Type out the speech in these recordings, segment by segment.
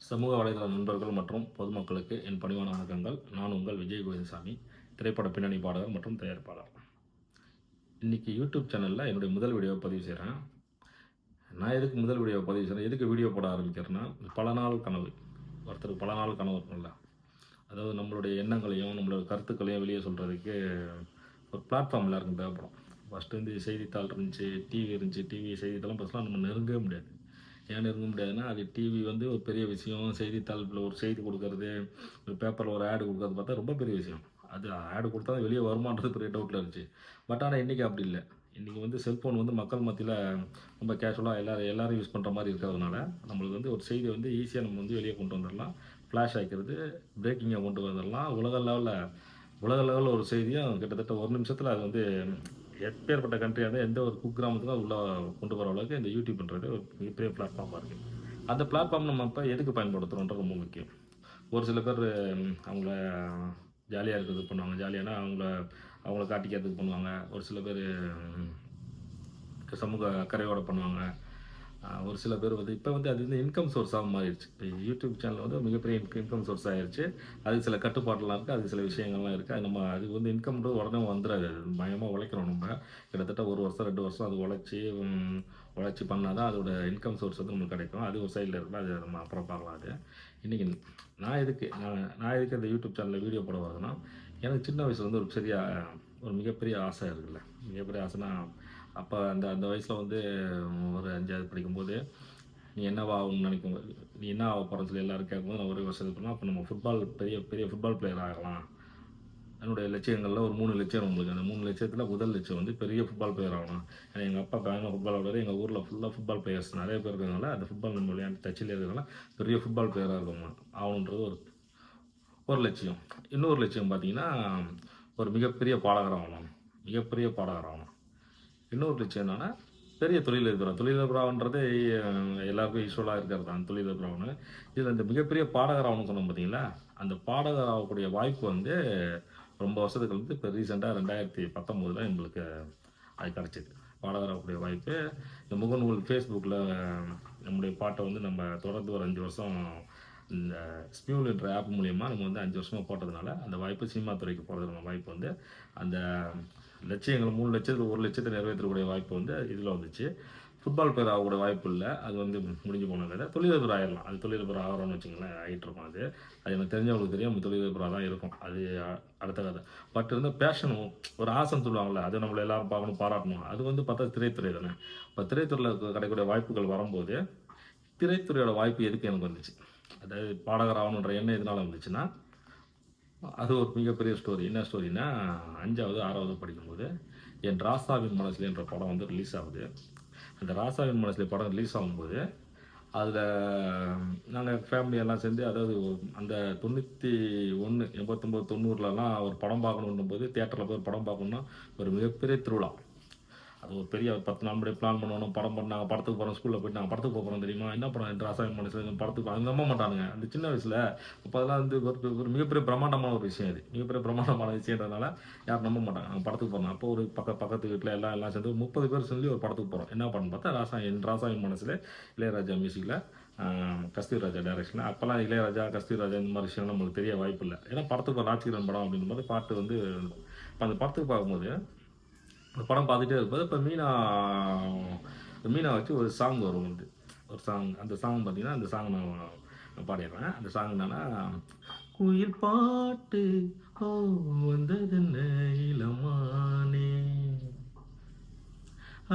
சமூக வலைதள நண்பர்கள் மற்றும் பொதுமக்களுக்கு என் பணிவான வணக்கங்கள். நான் உங்கள் விஜய் கோவிந்தசாமி, திரைப்பட பின்னணி பாடகர் மற்றும் தயாரிப்பாளர். இன்றைக்கி யூடியூப் சேனலில் என்னுடைய முதல் வீடியோவை பதிவு செய்கிறேன். நான் எதுக்கு முதல் வீடியோவை பதிவு செய்கிறேன், எதுக்கு வீடியோ போட ஆரம்பிக்கிறேன்னா, பல நாள் கனவு. ஒருத்தருக்கு பல நாள் கனவு இருக்கும்ல, அதாவது நம்மளுடைய எண்ணங்களையும் நம்மளோட கருத்துக்களையும் வெளியே சொல்கிறதுக்கு ஒரு பிளாட்ஃபார்ம் எல்லாருக்கும் தேவைப்படும். ஃபஸ்ட்டு வந்து செய்தித்தாள் இருந்துச்சு, டிவி இருந்துச்சு. டிவி செய்தித்தாளும் ஃபஸ்ட்லாம் நம்ம நெருங்கவே முடியாது. ஏன் நெருங்க முடியாதுன்னா, அது டிவி வந்து ஒரு பெரிய விஷயம். செய்தித்தாளில் ஒரு செய்தி கொடுக்கறது, ஒரு பேப்பரில் ஒரு ஆடு கொடுக்கறது பார்த்தா ரொம்ப பெரிய விஷயம். அது ஆடு கொடுத்தா தான் வெளியே வருமானது பெரிய டவுட்டில் இருந்துச்சு. பட் ஆனால் இன்றைக்கி அப்படி இல்லை. இன்றைக்கி வந்து செல்ஃபோன் வந்து மக்கள் மத்தியில் ரொம்ப கேஷுவலாக எல்லாரும் யூஸ் பண்ணுற மாதிரி இருக்கிறதுனால, நம்மளுக்கு வந்து ஒரு செய்தியை வந்து ஈஸியாக நம்ம வந்து வெளியே கொண்டு வந்துடலாம். ஃப்ளாஷ் ஆக்கிறது, பிரேக்கிங்கை கொண்டு வந்துடலாம். உலக லெவலில் ஒரு செய்தியும் கிட்டத்தட்ட ஒரு நிமிஷத்தில் அது வந்து எப்பேற்பட்ட கண்ட்ரியாக இருந்தால் எந்த ஒரு குக்கிராமத்துக்கும் அது உள்ளே கொண்டு வர அளவுக்கு இந்த யூடியூப்ன்றது ஒரு மிகப்பெரிய பிளாட்ஃபார்மாக இருக்குது. அந்த பிளாட்ஃபார்ம் நம்ம இப்போ எதுக்கு பயன்படுத்துகிறோன்றது ரொம்ப முக்கியம். ஒரு சில பேர் அவங்கள ஜாலியாக இருக்கிறதுக்கு பண்ணுவாங்க. ஜாலியானா அவங்கள காட்டிக்கிறதுக்கு பண்ணுவாங்க. ஒரு சில பேர் சமூக அக்கறையோடு பண்ணுவாங்க. ஒரு சில பேர் வந்து இப்போ வந்து அது வந்து இன்கம் சோர்ஸாக மாறிடுச்சு. இப்போ யூடியூப் சேனல் வந்து மிகப்பெரிய இன்கம் சோர்ஸ் ஆகிடுச்சு. அதுக்கு சில கட்டுப்பாடுலாம் இருக்குது, அதுக்கு சில விஷயங்கள்லாம் இருக்குது. அது நம்ம அதுக்கு வந்து இன்கம்ன்றது உடனே வந்துடாது. அது பயமாக உழைக்கிறோம் நம்ம. கிட்டத்தட்ட 1 வருஷம் 2 வருஷம் அது உழைச்சி பண்ணால் தான் அதோட இன்கம் சோர்ஸ் வந்து நம்மளுக்கு கிடைக்கும். அது ஒரு சைடில் இருக்கும். அது நம்ம அப்புறம் பார்க்கலாம். அது இன்றைக்கி நான் எதுக்கு அந்த யூடியூப் சேனலில் வீடியோ போட வரதுன்னா, எனக்கு சின்ன வயசில் வந்து ஒரு மிகப்பெரிய ஆசை இருக்குல்ல. மிகப்பெரிய ஆசைனா, அப்போ அந்த அந்த வயசில் வந்து ஒரு 5வது படிக்கும்போது, நீ என்னவா ஆகணும்னு நினைக்கும்போது, நீ என்ன ஆக போகிறன்னு சொல்லி எல்லோரும் கேட்கும்போது, நான் ஒரே வருஷம் இது பண்ணேன். அப்போ நம்ம பெரிய பெரிய ஃபுட்பால் பிளேயர் ஆகலாம். என்னுடைய லட்சியங்களில் ஒரு 3 லட்சியம் நம்மளுக்கு. அந்த 3 லட்சியத்தில் முதல் லட்சியம் வந்து பெரிய ஃபுட்பால் பிளேயர் ஆகணும். ஏன்னா எங்கள் அப்பா பயங்கர ஃபுட்பால் விளையாடுவார். எங்கள் ஊரில் ஃபுல்லாக ஃபுட்பால் பிளேயர்ஸ் நிறைய பேர் இருக்கிறதுனால, அந்த ஃபுட்பால் நம்ம விளையாண்டு டச்சில் இருக்கிறதுனால பெரிய ஃபுட்பால் பிளேயராக இருக்கணும் ஆகணுன்றது ஒரு ஒரு லட்சியம். இன்னொரு லட்சியம் பார்த்தீங்கன்னா, ஒரு மிகப்பெரிய பாடகர் ஆகணும். மிகப்பெரிய பாடகர் ஆகணும். இன்னொரு லட்சியம் என்னன்னா, பெரிய தொழிலதிபராகன்றது எல்லாருக்கும் யூஸ்வலாக இருக்கிறது தான் தொழிலதிபராகனு. இதில் இந்த மிகப்பெரிய பாடகர் ஆகணும்னு சொன்னோம் பார்த்தீங்களா, அந்த பாடகர் ஆகக்கூடிய வாய்ப்பு வந்து ரொம்ப வருஷத்துக்கு கழித்து இப்போ ரீசெண்டாக 2019 எங்களுக்கு அது கிடச்சிது. பாடகர் ஆகக்கூடிய வாய்ப்பு. இந்த முகநூல் ஃபேஸ்புக்கில் நம்முடைய பாட்டை வந்து நம்ம தொடர்ந்து ஒரு 5 வருஷம் இந்த ஸ்மியூல் என்ற ஆப் மூலிமா நம்ம வந்து 5 வருஷமாக போட்டதுனால, அந்த வாய்ப்பு சினிமா துறைக்கு போகிறதுக்கான வாய்ப்பு வந்து அந்த லட்சியங்கள் 3 லட்சத்தில் 1 லட்சத்தை நிறைவேற்றக்கூடிய வாய்ப்பு வந்து இதில் வந்துச்சு. ஃபுட்பால் பிளேயர் ஆகக்கூடிய வாய்ப்பு இல்லை. அது வந்து முடிஞ்சு போன கதை. தொழிலதிபர் ஆயிடலாம். அது தொழிலதிபர் ஆகிறோம்னு வச்சுங்களேன், ஆகிட்டுருக்கோம் அது. அது எனக்கு தெரிஞ்சவங்களுக்கு தெரியும். நம்ம தொழிலதிபராக தான் இருக்கும். அது அடுத்த கதை. பட் வந்து பேஷனும் ஒரு ஆசைன்னு சொல்லுவாங்கள்ல, அது நம்மளை எல்லாரும் பார்க்கணும், பாராட்டணும். அது வந்து பார்த்தா திரைத்துறை தானே. இப்போ திரைத்துறையில் கிடைக்கக்கூடிய வாய்ப்புகள் வரும்போது, திரைத்துறையோட வாய்ப்பு எதுக்கு எனக்கு வந்துச்சு? அதாவது பாடகர் ஆகணுன்ற எண்ணம் எதனால் வந்துச்சுன்னா, அது ஒரு மிகப்பெரிய ஸ்டோரி. என்ன ஸ்டோரின்னா, 5வது 6வது படிக்கும்போது என் ராசாவின் மனசிலே என்ற படம் வந்து ரிலீஸ் ஆகுது. அந்த ராசாவின் மனசிலே படம் ரிலீஸ் ஆகும்போது, அதில் நாங்கள் ஃபேமிலி எல்லாம் சேர்ந்து, அதாவது அந்த 91, 89, 90லலாம் ஒரு படம் பார்க்கணுன்னும்போது தியேட்டரில் போய் படம் பார்க்கணுன்னா ஒரு மிகப்பெரிய திருவிழா. அது ஒரு பெரிய 10 நாள் முன்னாடியே பிளான் பண்ணணும். நாங்கள் படத்துக்கு போகிறோம். ஸ்கூலில் போய்ட்டு நாங்கள் படத்துக்கு போகிறோம் தெரியுமா? என்ன படம் ராசாவின் மனசு படத்துக்கு அது நம்ப மாட்டானுங்க. அந்த சின்ன வயசில் அப்போ அதெல்லாம் வந்து ஒரு மிகப்பெரிய பிரம்மாண்டமான ஒரு விஷயம் அது. மிகப்பெரிய பிரம்மாண்டமான விஷயன்றதுனால யாரும் நம்ப மாட்டாங்க. நாங்கள் படத்துக்கு போகிறோம். அப்போ ஒரு பக்கத்து வீட்டில் எல்லாம் சேர்ந்து 30 பேர் சொல்லி ஒரு படத்துக்கு போகிறோம். என்ன படம்னு பார்த்தா ராசாவின் மனசில் இளையராஜா மியூசிக்கில் கஸ்தூரி ராஜா டைரக்ஷனில். அப்போல்லாம் இளையராஜா, கஸ்தூரி ராஜா இந்த மாதிரி விஷயம்லாம் நம்மளுக்கு தெரிய வாய்ப்பு இல்லை. ஏன்னா படத்துக்கு ஒரு ராஜ்கிரண் படம் அப்படின்ற போது பாட்டு வந்து அந்த படத்துக்கு பார்க்கும்போது அந்த படம் பார்த்துட்டே இருக்கும்போது இப்போ மீனா வச்சு ஒரு சாங் வரும் வந்து ஒரு சாங். அந்த சாங் பார்த்தீங்கன்னா, அந்த சாங் நான் பாடிடுறேன். அந்த சாங் என்னன்னா, குயில் பாட்டு ஓ வந்ததென்ன இளமானே,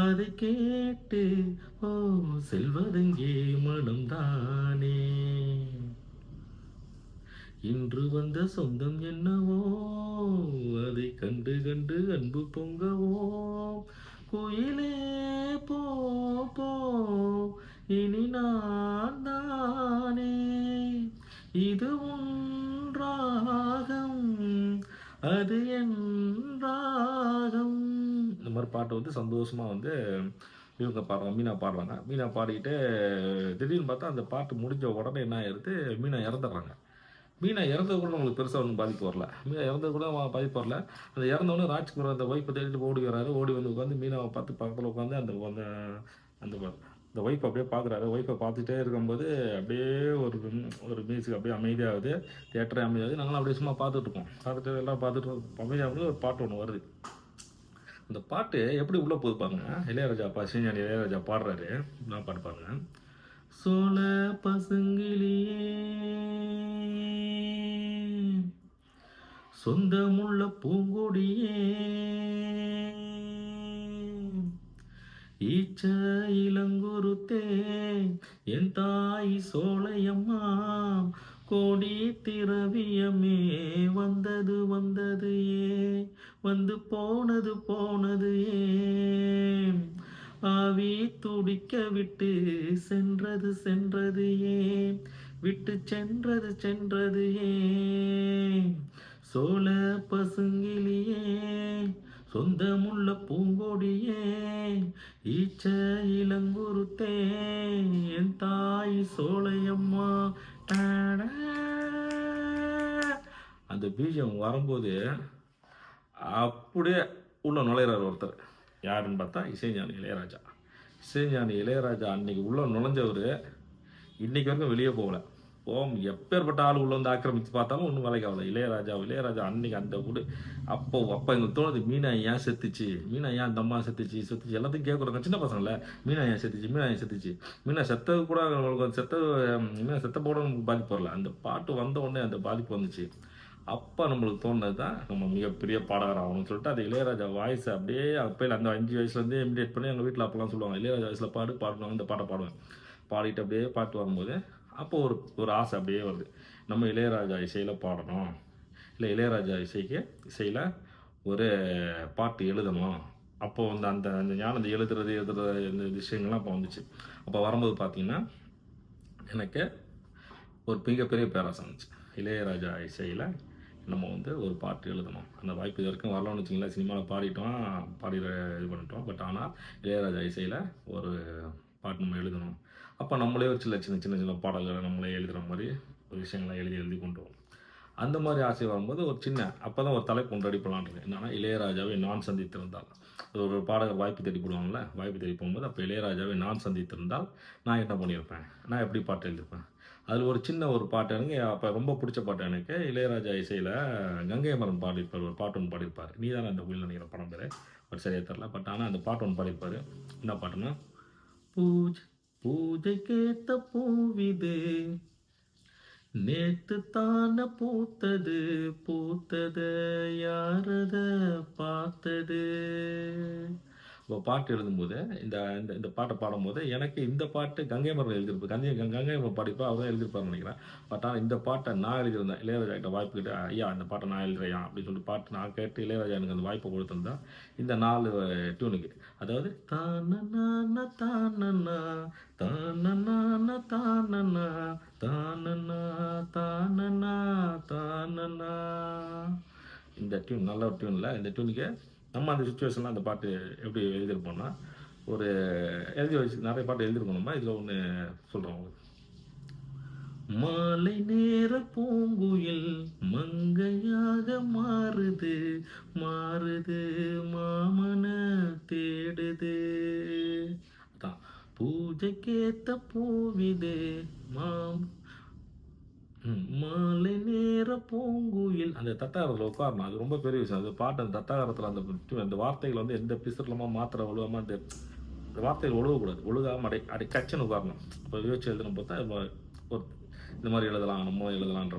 அதை கேட்டு ஓ செல்வதெங்கே மனம்தானே, இன்று வந்த சொந்தம் என்னவோ அதை கண்டு கண்டு அன்பு பொங்கவோ, குயிலே போ போ இனி நான் தானே, இது உன் ராகம் அது என் ராகம். இந்த மாதிரி பாட்டு வந்து சந்தோஷமாக வந்து இவங்க பாடுறாங்க, மீனா பாடுறாங்க. மீனா பாடிக்கிட்டு திடீர்னு பார்த்தா அந்த பாட்டு முடிஞ்ச உடனே என்ன ஆயிடுது, மீனா இறந்துடுறாங்க. மீனா இறந்தது கூட நம்மளுக்கு பெருசாக ஒன்றும் பாதிப்பு வரல. மீனா இறந்தது கூட பாதிப்பு வரல. அந்த இறந்தவொடனே ராஜ்குமார் அந்த ஒய்ஃபை தேடிட்டு ஓடி வராரு. ஓடி வந்து உட்காந்து மீனாவை பார்த்து பக்கத்தில் உட்காந்து அந்த அந்த அந்த இந்த ஒய்ஃப் அப்படியே பார்க்குறாரு. ஒய்ஃபை பார்த்துட்டே இருக்கும்போது அப்படியே ஒரு ஒரு மியூசிக் அப்படியே அமைதியாகுது. தியேட்டரே அமைதியாகுது. நாங்கலாம் அப்படியே சும்மா பார்த்துட்ருக்கோம். பார்த்துட்டு எல்லாம் பார்த்துட்டு அமைதியாகும்போது ஒரு பாட்டு ஒண்ணு வருது. அந்த பாட்டு எப்படி உள்ள போகுது பாருங்க. இளையராஜா இசைஞானி இளையராஜா பாடுறாரு. என்ன பாட்டு பாருங்க. சோல பசுங்கிளியே சொந்தமுள்ள பூங்கொடியே ஈச்ச இளங்குருத்தே என் தாய் சோலையம்மா கோடி திரவியமே வந்தது வந்தது வந்து போனது போனது ஆவி துடிக்க விட்டு சென்றது சென்றது விட்டு சென்றது சென்றது சோழ பசுங்கிலியே சொந்தமுள்ள பூங்கொடியே ஈச்ச இளங்குருத்தே என் தாய் சோலையம்மா. அந்த பீஜம் வரும்போது அப்படியே உள்ள நுழையிறார் ஒருத்தர். யாருன்னு பார்த்தா இசைஞானி இளையராஜா. இசைஞானி இளையராஜா அன்னைக்கு உள்ள நுழைஞ்சவர் இன்னைக்கு வரைக்கும் வெளியே போகல. எப்பேற்பட்ட ஆள் உள்ள வந்து ஆக்கிரமித்து பார்த்தாலும் ஒன்றும் வேலைக்கு ஆகல. இளையராஜா அன்னைக்கு அந்த அப்போ எங்களுக்கு தோணுது, மீனா ஏன் செத்துச்சு, மீனா ஏன் அந்த அம்மா செத்துச்சு எல்லாத்தையும் கேட்குறாங்க சின்ன பசங்கள. மீனா ஏன் செத்துச்சு. மீனா செத்தது கூட மீனா செத்த போட நமக்கு பாதிப்பு வரல. அந்த பாட்டு வந்த உடனே அந்த பாதிப்பு வந்துச்சு. அப்போ நம்மளுக்கு தோணுது தான் நம்ம மிகப்பெரிய பாடகர் ஆகணும்னு சொல்லிட்டு அது இளையராஜா வாய்ஸை அப்படியே அப்போயில் அந்த 5 வயசுலேருந்தே இமிடேட் பண்ணி எங்கள் வீட்டில் அப்போலாம் சொல்லுவாங்க, இளையராஜா வயசில் பாடுவாங்க. இந்த பாட்டை பாடுவேன். பாடிட்டு அப்படியே பாட்டு வரும்போது அப்போது ஒரு ஆசை அப்படியே வருது, நம்ம இளையராஜா இசையில் பாடணும், இல்லை இளையராஜா இசையில் ஒரு பாட்டு எழுதணும். அப்போது அந்த அந்த ஞானம் எழுதுறது இந்த விஷயங்கள்லாம் அப்போ வந்துச்சு. அப்போ வரும்போது பார்த்திங்கன்னா எனக்கு ஒரு மிகப்பெரிய பேராசை வந்துச்சு. இளையராஜா இசையில் நம்ம ஒரு பாட்டு எழுதணும். அந்த வாய்ப்பு இது வரைக்கும் வரலாம்னு வச்சிங்களேன். சினிமாவில் இது பண்ணிட்டோம். பட் ஆனால் இளையராஜா இசையில் ஒரு பாட்டு நம்ம எழுதணும். அப்போ நம்மளே ஒரு சின்ன பாடல்களை நம்மளே எழுதுகிற மாதிரி ஒரு விஷயங்களை எழுதி கொண்டு வரும். அந்த மாதிரி ஆசை வரும்போது அப்போ தான் ஒரு தலைப்பு ஒன்று ரெடி பண்ணலான்றது. என்னென்னா இளையராஜாவை நான் சந்தித்திருந்தால், ஒரு பாடகர் வாய்ப்பு தேடி போடுவாங்கள்ல, வாய்ப்பு தேடி போகும்போது அப்போ இளையராஜாவை நான் சந்தித்திருந்தால் நான் என்ன பண்ணியிருப்பேன், நான் எப்படி பாட்டு எழுதியிருப்பேன். அதில் ஒரு பாட்டு எனக்கு அப்போ ரொம்ப பிடிச்ச பாட்டு எனக்கு இளையராஜா இசையில் கங்கை அமரன் பாடியிருப்பார். ஒரு பாட்டு ஒன்று பாடியிருப்பார். நீ தானே அந்த கோயில் நினைக்கிற படம் பேர், பட் சரியாக தெரில. பட் ஆனால் அந்த பாட்டு ஒன்று பாடியிருப்பார். என்ன பாட்டுன்னா, பூஜைக்கேத்த பூவிது நேத்து தான பூத்தது யாரத பார்த்தது. இப்போ பாட்டு எழுதும்போது இந்த இந்த பாட்டை பாடும்போது எனக்கு இந்த பாட்டு கங்கை மரன் எழுதியிருப்பேன். கங்கை மரன் பாடிப்பா அவர் தான் எழுதியிருப்பாருன்னு நினைக்கிறேன். பட் ஆனால் இந்த பாட்டை நான் எழுதியிருந்தேன். இளையராஜா கிட்ட வாய்ப்பு கிட்ட, ஐயா இந்த பாட்டை நான் எழுதுறேன் அப்படின்னு சொல்லிட்டு பாட்டு நான் கேட்டு இளையராஜா எனக்கு அந்த வாய்ப்பை கொடுத்துருந்தா இந்த 4 டியூனுக்கு, அதாவது தானனா தானனா தானனா தானனா தானனா தானனா தானனா, இந்த டியூன் நல்ல ஒரு டியூனில். இந்த டியூனுக்கு நம்ம அந்த சுச்சுவேஷனில் அந்த பாட்டு எப்படி எழுதியிருப்போம்னா, ஒரு எழுதி வச்சு நிறைய பாட்டு எழுதியிருக்கோம். இதில் ஒன்று சொல்கிறோம். மாலை நேர பூங்குயில் மங்கையாக மாறுது மாமன தேடுது. அதான் பூஜைக்கேத்த பூவிது மாலை நேர பூங்குயில். அந்த தத்தாரத்தில் உட்காரணும். அது ரொம்ப பெரிய விஷயம். அது பாட்டு அந்த தத்தாரத்தில் அந்த வார்த்தைகள் எந்த பிசுறலமாக மாத்திரை ஒழுகாமல் அந்த வார்த்தைகள் ஒழுகக்கூடாது. ஒழுகாமல் அடை கச்சன்னு உட்காரணும். இப்போ யோசிச்சு எழுதணும் பார்த்தா ஒரு இந்த மாதிரி எழுதலாம், நம்ம எழுதலான்ற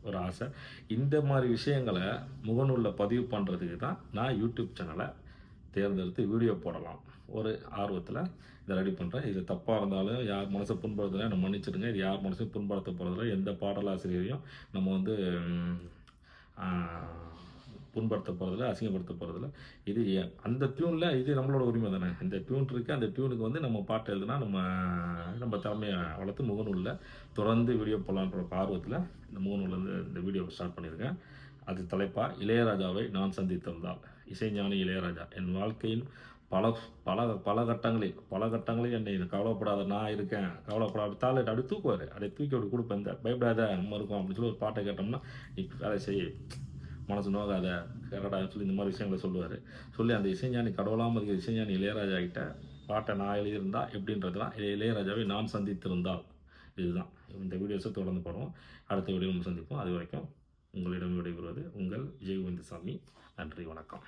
ஒரு ஆசை. இந்த மாதிரி விஷயங்களை முகநூலில் பதிவு பண்ணுறதுக்கு தான் நான் யூடியூப் சேனலை தேர்ந்தெடுத்து வீடியோ போடலாம் ஒரு ஆர்வத்தில் இதை ரெடி பண்ணுறேன். இது தப்பாக இருந்தாலும் யார் மனசை புண்படுறதில்ல, நம்ம மன்னிச்சிடுங்க. இது யார் மனசையும் புண்படுத்த போகிறதில்ல. எந்த பாடலாசிரியரையும் நம்ம புண்படுத்த போகிறதில்ல, அசிங்கப்படுத்த போகிறதில்ல. இது அந்த டியூனில் இது நம்மளோட உரிமை தானே. இந்த டியூன் இருக்குது, அந்த டியூனுக்கு நம்ம பாட்டு எழுதுனா நம்ம திறமையை வளர்த்து முகநூலில் தொடர்ந்து வீடியோ போடலான்ற ஆர்வத்தில் இந்த முகநூலேருந்து இந்த வீடியோ ஸ்டார்ட் பண்ணியிருக்கேன். அது தலைப்பாக இளையராஜாவை நான் சந்தித்திருந்தால். இசைஞானி இளையராஜா என் வாழ்க்கையில் பல கட்டங்களில் என்னை கவலைப்படாத நான் இருக்கேன், கவலைப்படாத தாள் அப்படி தூக்குவார். அப்படியே தூக்கி அப்படி கொடுப்பேன். இந்த பயப்படாத நம்ம இருக்கோம் அப்படின்னு சொல்லி ஒரு பாட்டை கேட்டோம்னா, நீ வேலை செய்ய, மனசு நோகாத, கரடான்னு சொல்லி இந்த மாதிரி விஷயங்களை சொல்லுவார். சொல்லி அந்த இசைஞானி கடவுளாக இருக்கிற இசைஞானி இளையராஜா கிட்ட பாட்டை நான் எழுதியிருந்தா எப்படின்றதுலாம் இளையராஜாவை நான் சந்தித்திருந்தால் இதுதான். இந்த வீடியோஸை தொடர்ந்து போடுவோம். அடுத்த வீடியோ நம்ம சந்திப்போம். அது வரைக்கும் உங்களிடம் விடைபெறுவது உங்கள் விஜய் கோவிந்தசாமி. நன்றி, வணக்கம்.